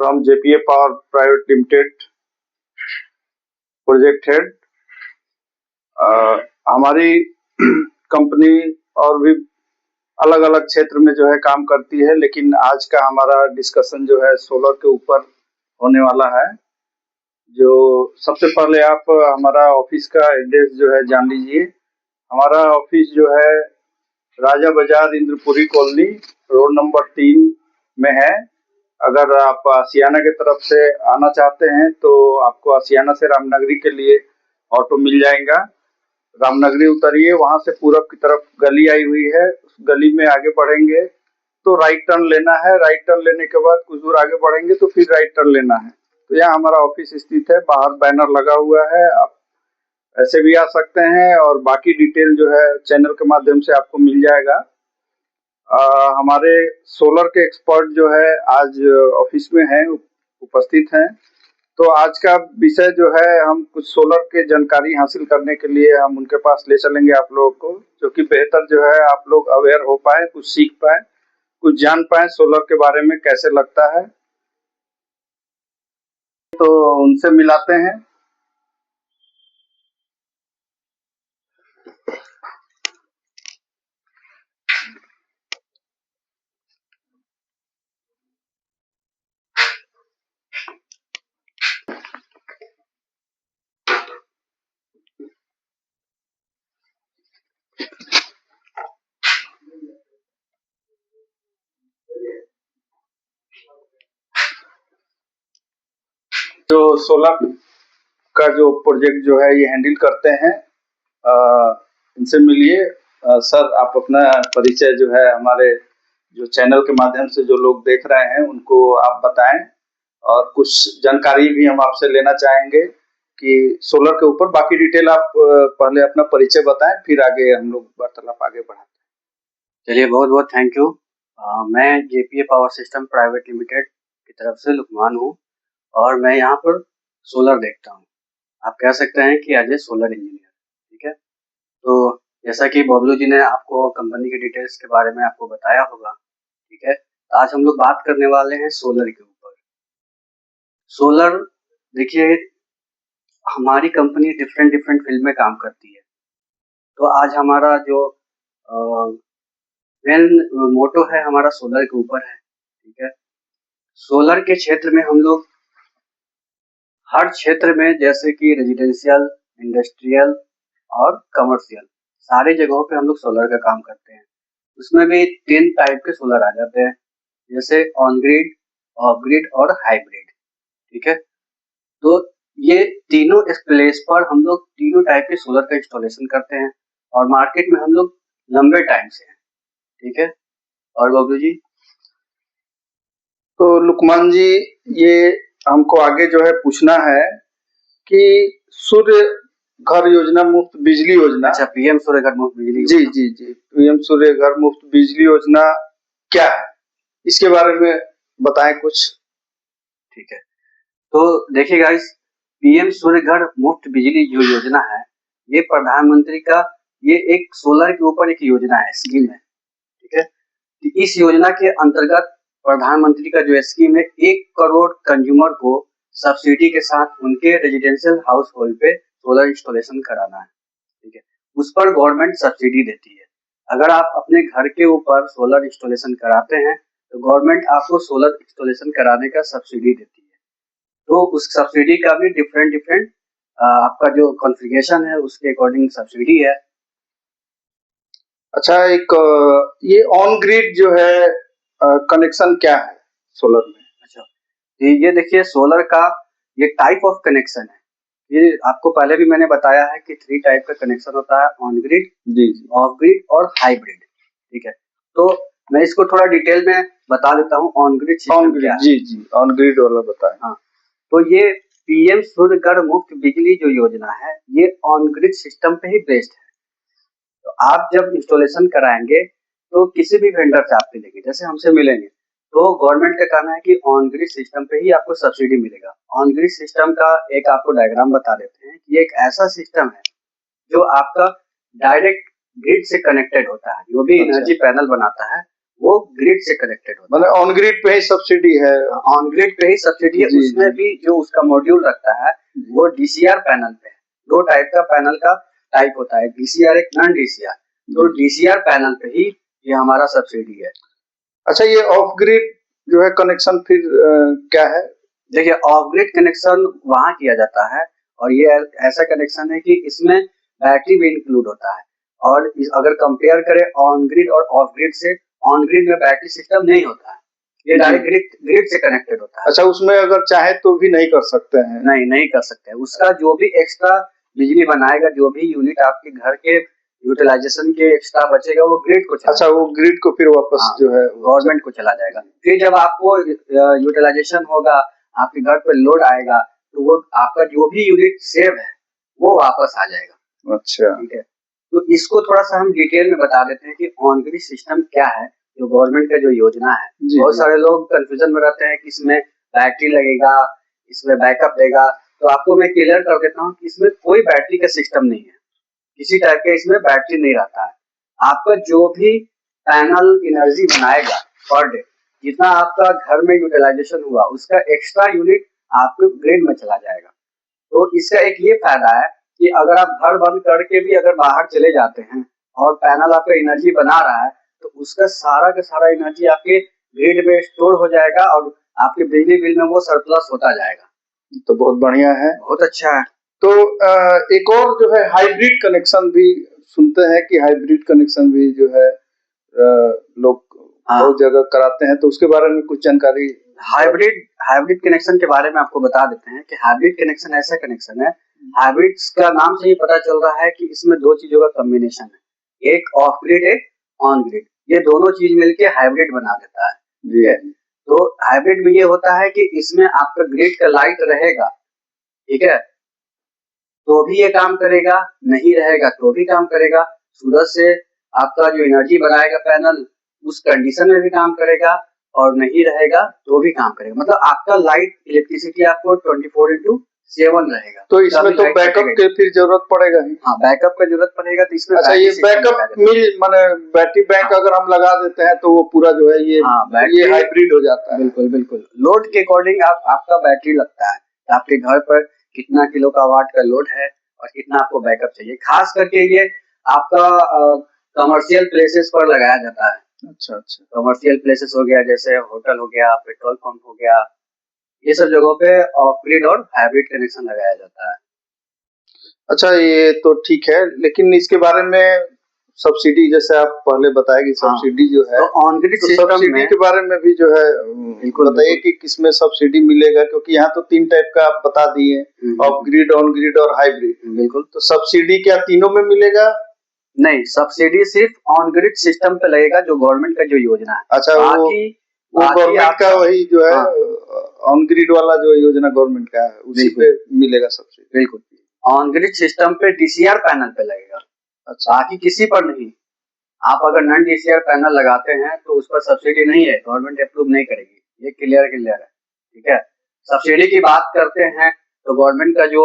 from JPA Power Private Limited, project head. हमारी company और भी अलग अलग क्षेत्र में जो है काम करती है, लेकिन आज का हमारा डिस्कशन जो है सोलर के ऊपर होने वाला है। जो सबसे पहले आप हमारा ऑफिस का एड्रेस जो है जान लीजिए। हमारा ऑफिस जो है राजा बाजार इंद्रपुरी कॉलोनी रोड नंबर 3 में है। अगर आप आसियाना की तरफ से आना चाहते हैं तो आपको आसियाना से रामनगरी के लिए ऑटो मिल जाएगा। रामनगरी उतरिए, वहां से पूरब की तरफ गली आई हुई है, उस गली में आगे बढ़ेंगे तो राइट टर्न लेना है। राइट टर्न लेने के बाद कुछ दूर आगे बढ़ेंगे तो फिर राइट टर्न लेना है। तो यहाँ हमारा ऑफिस स्थित है। बाहर बैनर लगा हुआ है, आप ऐसे भी आ सकते हैं और बाकी डिटेल जो है चैनल के माध्यम से आपको मिल जाएगा। हमारे सोलर के एक्सपर्ट जो है आज ऑफिस में हैं, उपस्थित हैं। तो आज का विषय जो है हम कुछ सोलर के जानकारी हासिल करने के लिए हम उनके पास ले चलेंगे आप लोगों को, जो कि बेहतर जो है आप लोग अवेयर हो पाए, कुछ सीख पाए, कुछ जान पाए सोलर के बारे में कैसे लगता है। तो उनसे मिलाते हैं। जो सोलर का जो प्रोजेक्ट जो है ये हैंडल करते हैं, इनसे मिलिए। सर आप अपना परिचय जो है हमारे जो चैनल के माध्यम से जो लोग देख रहे हैं उनको आप बताएं, और कुछ जानकारी भी हम आपसे लेना चाहेंगे कि सोलर के ऊपर। बाकी डिटेल आप पहले अपना परिचय बताएं, फिर आगे हम लोग वार्तालाप आगे बढ़ाते हैं। चलिए, बहुत बहुत थैंक यू। मैं JPA power system private limited की तरफ से लुकमान हूँ और मैं यहाँ पर सोलर देखता हूँ। आप कह सकते हैं कि एज ए सोलर इंजीनियर। ठीक है, तो जैसा कि बबलू जी ने आपको कंपनी के डिटेल्स के बारे में आपको बताया होगा, ठीक है, तो आज हम लोग बात करने वाले हैं सोलर के ऊपर। सोलर देखिए, हमारी कंपनी डिफरेंट फील्ड में काम करती है। तो आज हमारा जो मेन मोटो है हमारा सोलर के ऊपर है। ठीक है, सोलर के क्षेत्र में हम लोग हर क्षेत्र में, जैसे कि रेजिडेंशियल, इंडस्ट्रियल और कमर्शियल, सारे जगहों पे हम लोग सोलर का काम करते हैं। उसमें भी 3 टाइप के सोलर आ जाते हैं, जैसे ऑन ग्रिड, ऑफ ग्रिड और हाइब्रिड। ठीक है, तो ये तीनों प्लेस पर हम लोग तीनों टाइप के सोलर का इंस्टॉलेशन करते हैं और मार्केट में हम लोग लंबे टाइम से हैं। ठीक है, और बबलू जी? तो लुकमान जी, ये हमको आगे जो है पूछना है कि सूर्य घर योजना मुफ्त बिजली योजना। अच्छा, पीएम सूर्य घर मुफ्त बिजली। जी जी जी, पीएम सूर्य घर मुफ्त बिजली योजना क्या है, इसके बारे में बताएं कुछ। ठीक है, तो देखिए गाइस, पीएम सूर्य घर मुफ्त बिजली जो योजना है, ये प्रधानमंत्री का ये एक सोलर के ऊपर एक योजना है, स्कीम है। ठीक है, तो इस योजना के अंतर्गत प्रधानमंत्री का जो स्कीम है, 1 करोड़ कंज्यूमर को सब्सिडी के साथ उनके रेजिडेंशियल हाउस होल्ड पे सोलर इंस्टॉलेशन कराना है। ठीक है, उस पर गवर्नमेंट सब्सिडी देती है। अगर आप अपने घर के ऊपर सोलर इंस्टॉलेशन कराते हैं तो गवर्नमेंट आपको सोलर इंस्टॉलेशन कराने का सब्सिडी देती है। तो उस सब्सिडी का भी डिफरेंट आपका जो कॉन्फ़िगरेशन है उसके अकॉर्डिंग सब्सिडी है। अच्छा, एक ये ऑन ग्रिड जो है कनेक्शन क्या है सोलर में? अच्छा, ये देखिए, सोलर का ये टाइप ऑफ कनेक्शन है। ये आपको पहले भी मैंने बताया है कि 3 टाइप का कनेक्शन होता है, ऑन ग्रिड, ऑफ ग्रिड और हाइब्रिड। ठीक है, तो मैं इसको थोड़ा डिटेल में बता देता हूँ। ऑन ग्रिड सिस्टम क्या है? जी जी, ऑन ग्रिड वाला बताएं। हाँ, तो ये पीएम सूर्य घर मुफ्त बिजली जो योजना है, ये ऑन ग्रिड सिस्टम पे ही बेस्ड है। तो आप जब इंस्टॉलेशन कराएंगे तो किसी भी वेंडर से आप मिलेंगे, जैसे हमसे मिलेंगे, तो गवर्नमेंट का कहना है कि ऑन ग्रिड सिस्टम पे ही आपको सब्सिडी मिलेगा। ऑन ग्रिड सिस्टम का एक आपको डायग्राम बता देते हैं कि एक ऐसा सिस्टम है जो आपका डायरेक्ट ग्रिड से कनेक्टेड होता है। जो भी एनर्जी पैनल बनाता है वो ग्रिड से कनेक्टेड होता है। मतलब ऑन ग्रिड पे ही सब्सिडी है। ऑन ग्रिड पे ही सब्सिडी है। उसमें भी जो उसका मॉड्यूल रखता है वो डीसीआर पैनल पे है। दो टाइप का पैनल का टाइप होता है, डीसीआर एक नॉन डीसीआर। तो डीसीआर पैनल पे ही ये हमारा सब्सिडी है। अच्छा, ये ऑफ ग्रिड जो है कनेक्शन फिर क्या है? देखिए, ऑफ ग्रिड कनेक्शन वहां किया जाता है और ये ऐसा कनेक्शन है कि इसमें बैटरी भी इंक्लूड होता है। और अगर कंपेयर करें ऑन ग्रिड और ऑफ ग्रिड से, ऑन ग्रिड में बैटरी सिस्टम नहीं होता है, ये डायरेक्ट ग्रिड से कनेक्टेड होता है। अच्छा, उसमें अगर चाहे तो भी नहीं कर सकते हैं? नहीं कर सकते हैं। उसका जो भी एक्स्ट्रा बिजली बनाएगा, जो भी यूनिट आपके घर के यूटिलाइजेशन के एक्स्ट्रा बचेगा वो ग्रिड को अच्छा, वो ग्रिड को फिर वापस जो है गवर्नमेंट को चला जाएगा। फिर जब आपको यूटिलाइजेशन होगा, आपके घर पर लोड आएगा, तो वो आपका जो भी यूनिट सेव है वो वापस आ जाएगा। अच्छा, ठीक है। तो इसको थोड़ा सा हम डिटेल में बता देते हैं कि ऑन ग्रिड सिस्टम क्या है, जो गवर्नमेंट का जो योजना है। बहुत सारे लोग कंफ्यूजन में रहते हैं कि इसमें बैटरी लगेगा, इसमें बैकअप देगा। तो आपको मैं क्लियर कर देता हूँ कि इसमें कोई बैटरी का सिस्टम नहीं है, किसी टाइप का इसमें बैटरी नहीं रहता है। आपका जो भी पैनल एनर्जी बनाएगा पर डे, जितना आपका घर में यूटिलाइजेशन हुआ, उसका एक्स्ट्रा यूनिट आपके ग्रिड में चला जाएगा। तो इसका एक ये फायदा है कि अगर आप घर बंद करके भी अगर बाहर चले जाते हैं और पैनल आपका एनर्जी बना रहा है, तो उसका सारा का सारा एनर्जी आपके ग्रिड में स्टोर हो जाएगा और आपके बिजली बिल में वो सरप्लस होता जाएगा। तो बहुत बढ़िया है, बहुत अच्छा है। तो एक और जो है हाइब्रिड कनेक्शन भी सुनते हैं कि हाइब्रिड कनेक्शन भी जो है लोग बहुत जगह कराते हैं, तो उसके बारे में कुछ जानकारी? हाइब्रिड कनेक्शन के बारे में आपको बता देते हैं कि हाइब्रिड कनेक्शन ऐसा कनेक्शन है, हाइब्रिड का नाम से ही पता चल रहा है कि इसमें दो चीजों का कॉम्बिनेशन है, एक ऑफ ग्रिड एक ऑन ग्रिड। ये दोनों चीज मिलके हाइब्रिड बना देता है। ठीक है। तो हाइब्रिड में ये होता है कि इसमें आपका ग्रिड का लाइट रहेगा, ठीक है, तो भी ये काम करेगा, नहीं रहेगा तो भी काम करेगा। सूरज से आपका जो एनर्जी बनाएगा पैनल, उस कंडीशन में भी काम करेगा, और नहीं रहेगा तो भी काम करेगा। मतलब आपका लाइट इलेक्ट्रिसिटी आपको 24/7 रहेगा। तो इसमें तो बैकअप के फिर जरूरत पड़ेगा ही। हाँ, बैकअप का जरूरत पड़ेगा। तो इसमें अच्छा, ये बैकअप मिल माने बैटरी बैंक अगर हम लगा देते हैं तो वो पूरा जो है ये हाइब्रिड हो जाता है। बिल्कुल बिल्कुल, लोड के अकॉर्डिंग आपका बैटरी लगता है, आपके घर पर कितना किलो का वाट का लोड है और कितना आपको बैकअप चाहिए। खास करके ये आपका कमर्शियल प्लेसेस पर लगाया जाता है। अच्छा, कमर्शियल प्लेसेस हो गया, जैसे होटल हो गया, पेट्रोल पंप हो गया, ये सब जगहों पे ऑफ ग्रिड और हाइब्रिड कनेक्शन लगाया जाता है। अच्छा, ये तो ठीक है, लेकिन इसके बारे में सब्सिडी जैसे आप पहले बताए कि सब्सिडी जो है, तो ऑन ग्रिड सब्सिडी के बारे में भी जो है बताइए कि किसमें सब्सिडी मिलेगा, क्योंकि यहाँ तो 3 टाइप का आप बता दिए, ऑफ ग्रिड, ऑन ग्रिड और हाइब्रिड। बिल्कुल। तो सब्सिडी क्या तीनों में मिलेगा? नहीं, सब्सिडी सिर्फ ऑन ग्रिड सिस्टम पे लगेगा, जो गवर्नमेंट का जो योजना है। अच्छा, वो गवर्नमेंट का वही जो है ऑन ग्रिड वाला जो योजना गवर्नमेंट का है, उसी पे मिलेगा सब्सिडी। बिल्कुल, ऑन ग्रिड सिस्टम पे डीसीआर पैनल पे लगेगा। अच्छा, बाकी किसी पर नहीं। आप अगर नॉन डीसीआर पैनल लगाते हैं तो उस पर सब्सिडी नहीं है, गवर्नमेंट अप्रूव नहीं करेगी। ये क्लियर है। ठीक है। सब्सिडी की बात करते हैं तो गवर्नमेंट का जो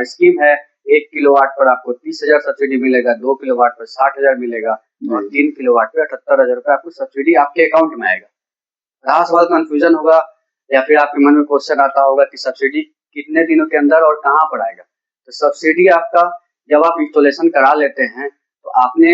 स्कीम है, 1 किलोवाट पर आपको 30,000 सब्सिडी मिलेगा, 2 किलोवाट पर 60,000 मिलेगा और 3 किलोवाट पे 78,000 रुपए आपको सब्सिडी आपके अकाउंट में आएगा। रहा सवाल कंफ्यूजन होगा या फिर आपके मन में क्वेश्चन आता होगा कि सब्सिडी कितने दिनों के अंदर और कहाँ पर आएगा। तो सब्सिडी आपका जब आप इंस्टॉलेशन करा लेते हैं तो आपने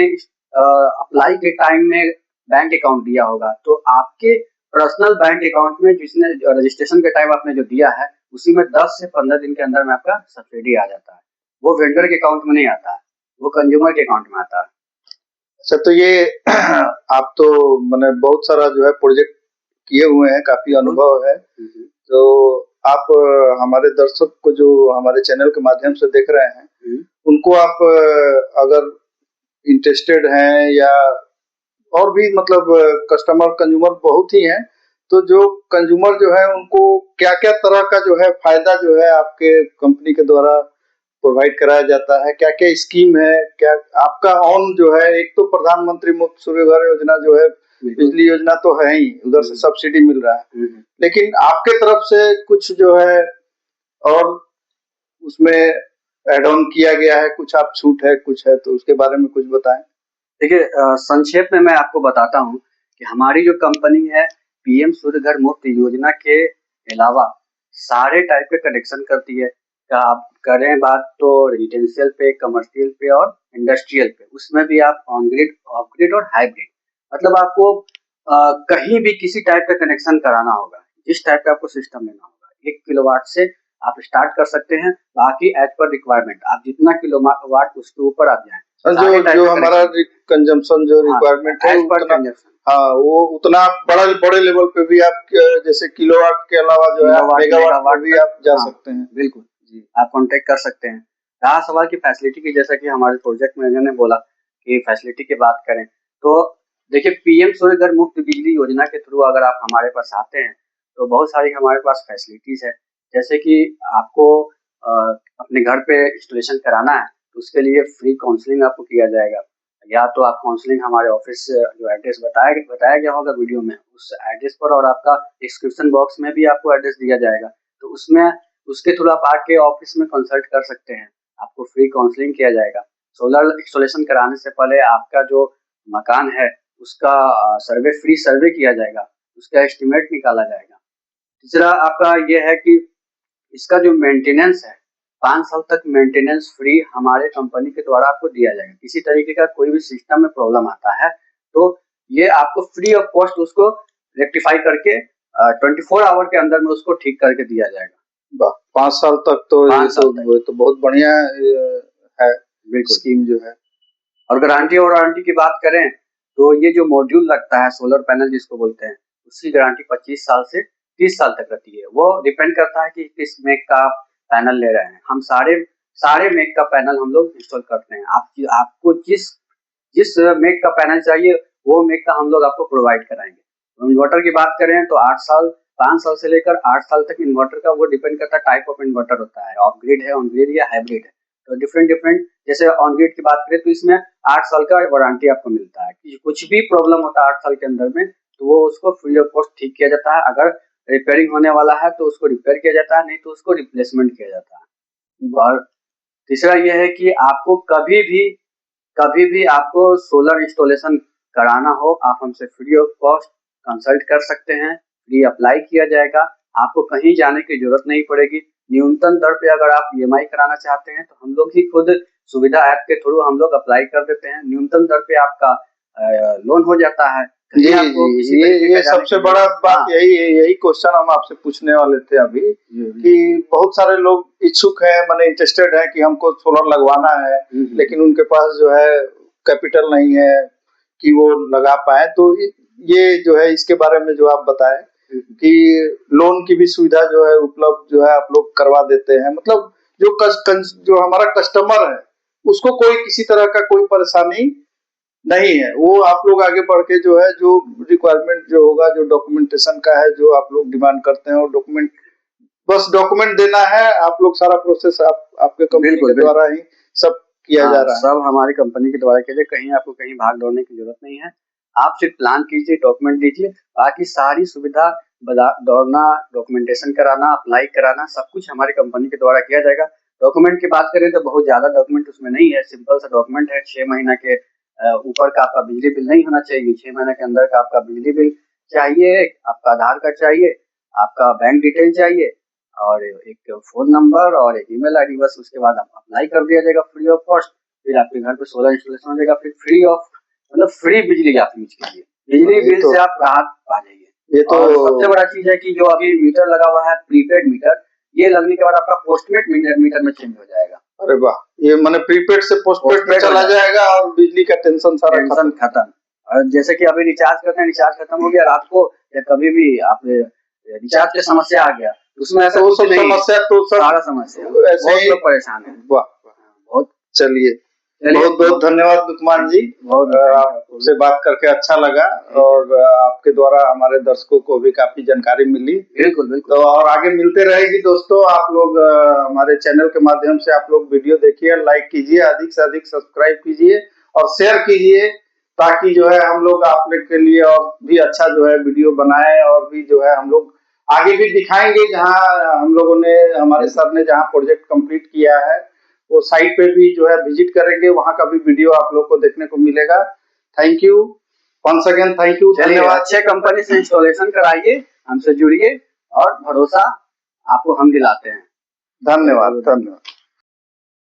अप्लाई के टाइम में बैंक अकाउंट दिया होगा, तो आपके पर्सनल बैंक अकाउंट में जिसने रजिस्ट्रेशन के टाइम आपने जो दिया है, उसी में 10 से 15 दिन के अंदर में आपका सब्सिडी आ जाता है। वो वेंडर के अकाउंट में नहीं आता है, वो कंज्यूमर के अकाउंट में आता है। अच्छा, तो ये आप तो मैंने बहुत सारा जो है प्रोजेक्ट किए हुए हैं, काफी अनुभव है, तो आप हमारे दर्शक को जो हमारे चैनल के माध्यम से देख रहे हैं, उनको आप अगर इंटरेस्टेड हैं या और भी मतलब कस्टमर कंज्यूमर बहुत ही हैं, तो जो कंज्यूमर जो है उनको क्या क्या तरह का जो है फायदा जो है आपके कंपनी के द्वारा प्रोवाइड कराया जाता है, क्या क्या स्कीम है, क्या आपका ऑन जो है, एक तो प्रधानमंत्री मुफ्त सूर्य घर योजना जो है, बिजली योजना तो है ही, उधर से सब्सिडी मिल रहा है, लेकिन आपके तरफ से कुछ जो है और उसमें एड ऑन किया गया है, कुछ आप छूट है, कुछ है, तो उसके बारे में कुछ बताएं। देखिए, संक्षेप में मैं आपको बताता हूँ कि हमारी जो कंपनी है पीएम सूर्य घर मुफ्त योजना के अलावा सारे टाइप के कनेक्शन करती है। आप करें बात तो रेजिडेंशियल पे, कमर्शियल पे और इंडस्ट्रियल पे, उसमें भी आप ऑन ग्रिड, ऑफ ग्रिड और हाइब्रिड, मतलब आपको कहीं भी किसी टाइप का कनेक्शन कराना होगा, जिस टाइप का आपको सिस्टम लेना होगा 1 किलोवाट से आप स्टार्ट कर सकते हैं। बाकी एज पर रिक्वायरमेंट आप जितना किलोवाट उसके ऊपर आप जाए, जो हमारा कंजम्पशन जो रिक्वायरमेंट है उतना, हाँ वो उतना बड़े लेवल पे भी आप जैसे किलोवाट के अलावा जो है मेगावाट पे भी आप जा सकते हैं। बिल्कुल जी, आप कांटेक्ट कर सकते हैं। रहा सवाल की फैसिलिटी की, जैसा कि हमारे प्रोजेक्ट मैनेजर ने बोला कि फैसिलिटी की बात करें तो देखिए पीएम सूर्य घर मुफ्त बिजली योजना के थ्रू अगर आप हमारे पास आते हैं तो बहुत सारी हमारे पास फैसिलिटीज है। जैसे कि आपको अपने घर पे इंस्टॉलेशन कराना है तो उसके लिए फ्री काउंसलिंग आपको किया जाएगा, या तो आप काउंसलिंग हमारे ऑफिस जो एड्रेस बताया गया होगा वीडियो में उस एड्रेस पर, और आपका डिस्क्रिप्शन बॉक्स में भी आपको एड्रेस दिया जाएगा, तो उसमें उसके थ्रू आप आके ऑफिस में कंसल्ट कर सकते हैं, आपको फ्री काउंसलिंग किया जाएगा। सोलर इंस्टॉलेशन कराने से पहले आपका जो मकान है उसका फ्री सर्वे किया जाएगा, उसका एस्टिमेट निकाला जाएगा। तीसरा आपका ये है कि इसका जो मेंटेनेंस है 5 साल तक मेंटेनेंस फ्री हमारे कंपनी के द्वारा आपको दिया जाएगा। किसी तरीके का कोई भी सिस्टम में प्रॉब्लम आता है तो ये आपको फ्री ऑफ कॉस्ट उसको रेक्टिफाई करके 24 आवर के अंदर में उसको ठीक करके दिया जाएगा। 5 साल तक तो ये तो बहुत बढ़िया है स्कीम जो है। और गारंटी और वारंटी की बात करें तो ये जो मॉड्यूल लगता है सोलर पैनल जिसको बोलते हैं, उसकी गारंटी 25 साल से 30 साल तक रहती है। वो डिपेंड करता है कि किस मेक का पैनल ले रहे हैं। हम सारे मेक का पैनल हम लोग इंस्टॉल करते हैं। आपको जिस मेक का पैनल चाहिए वो मेक का हम लोग आपको प्रोवाइड कराएंगे। इन्वर्टर की बात करें तो 5 साल से लेकर 8 साल तक इन्वर्टर का वो डिपेंड करता है, टाइप ऑफ इन्वर्टर होता है, ऑफ ग्रिड है, ऑन ग्रिड या हाइब्रिड है। तो डिफरेंट जैसे ऑन ग्रिड की बात करें तो इसमें 8 साल का वारंटी आपको मिलता है कि कुछ भी प्रॉब्लम होता है 8 साल के अंदर में तो वो उसको फ्री ऑफ कॉस्ट ठीक किया जाता है। अगर रिपेयरिंग होने वाला है तो उसको रिपेयर किया जाता है, नहीं तो उसको रिप्लेसमेंट किया जाता है। और तीसरा यह है कि आपको कभी भी आपको सोलर इंस्टॉलेशन कराना हो आप हमसे फ्री ऑफ कॉस्ट कंसल्ट कर सकते हैं, फ्री अप्लाई किया जाएगा, आपको कहीं जाने की जरूरत नहीं पड़ेगी। न्यूनतम दर पे अगर आप ईएमआई कराना चाहते हैं तो हम लोग ही खुद सुविधा ऐप के थ्रू हम लोग अप्लाई कर देते हैं, न्यूनतम दर पे आपका लोन हो जाता है। ये सबसे बड़ा बात यही क्वेश्चन हम आपसे पूछने वाले थे अभी कि बहुत सारे लोग इच्छुक हैं, माने इंटरेस्टेड है कि हमको सोलर लगवाना है लेकिन उनके पास जो है कैपिटल नहीं है कि वो लगा पाए। तो ये जो है इसके बारे में जो आप बताएं कि लोन की भी सुविधा जो है उपलब्ध जो है आप लोग करवा देते हैं, मतलब जो हमारा कस्टमर है उसको कोई किसी तरह का कोई परेशानी नहीं है, वो आप लोग आगे बढ़ के जो है जो रिक्वायरमेंट जो होगा, जो डॉक्यूमेंटेशन का है, जो आप लोग डिमांड करते हैं वो डॉक्यूमेंट देना है। आप लोग सारा प्रोसेस आपके कंपनी के द्वारा ही सब किया जा रहा है। सब हमारी कंपनी के द्वारा किया जाए, कहीं आपको कहीं भाग दौड़ने की जरूरत नहीं है। आप सिर्फ प्लान कीजिए, डॉक्यूमेंट दीजिए, बाकी सारी सुविधा दौड़ना, डॉक्यूमेंटेशन कराना, अप्लाई कराना सब कुछ हमारी कंपनी के द्वारा किया जाएगा। डॉक्यूमेंट की बात करें तो बहुत ज्यादा डॉक्यूमेंट उसमें नहीं है, सिंपल सा डॉक्यूमेंट है। 6 महीना के ऊपर का आपका बिजली बिल नहीं होना चाहिए, 6 महीने के अंदर का आपका बिजली बिल चाहिए, आपका आधार कार्ड चाहिए, आपका बैंक डिटेल चाहिए और एक फोन नंबर और एक ईमेल आईडी, बस उसके बाद आप अप्लाई कर दिया जाएगा फ्री ऑफ कॉस्ट। फिर आपके घर पे सोलर इंस्टॉलेशन हो जाएगा, फिर फ्री बिजली आप यूज कीजिए, बिजली बिल से आप राहत पा जाइए। ये तो सबसे बड़ा चीज है कि जो अभी मीटर लगा हुआ है प्रीपेड मीटर, ये लगने के बाद आपका पोस्टपेड मीटर में चेंज हो जाएगा। अरे वाह, ये माने प्रीपेड से पोस्टपेड में चला जाएगा और बिजली का टेंशन सारा खत्म। और जैसे कि अभी रिचार्ज करते हैं, रिचार्ज खत्म हो गया रात को या कभी भी आप रिचार्ज की समस्या आ गया, उसमें ऐसा तो समस्या तो सारा समस्या बहुत लोग परेशान है। वाह बहुत, चलिए बहुत बहुत धन्यवाद दुकमान जी, आपसे बात करके अच्छा लगा और आपके द्वारा हमारे दर्शकों को भी काफी जानकारी मिली। बिल्कुल तो और आगे मिलते रहेगी दोस्तों। आप लोग हमारे चैनल के माध्यम से आप लोग वीडियो देखिए, लाइक कीजिए, अधिक से अधिक सब्सक्राइब कीजिए और शेयर कीजिए, ताकि जो है हम लोग आप लोग के लिए और भी अच्छा जो है वीडियो बनाए और भी जो है हम लोग आगे भी दिखाएंगे। जहाँ हम लोगों ने, हमारे सर ने जहाँ प्रोजेक्ट कंप्लीट किया है वो साइट पे भी जो है विजिट करेंगे, वहां का भी वीडियो आप लोग को देखने को मिलेगा। Thank you. Once again thank you, चलिए धन्यवाद। अच्छे कंपनी से इंस्टॉलेशन कराइए, हमसे जुड़िए और भरोसा आपको हम दिलाते हैं। धन्यवाद, धन्यवाद।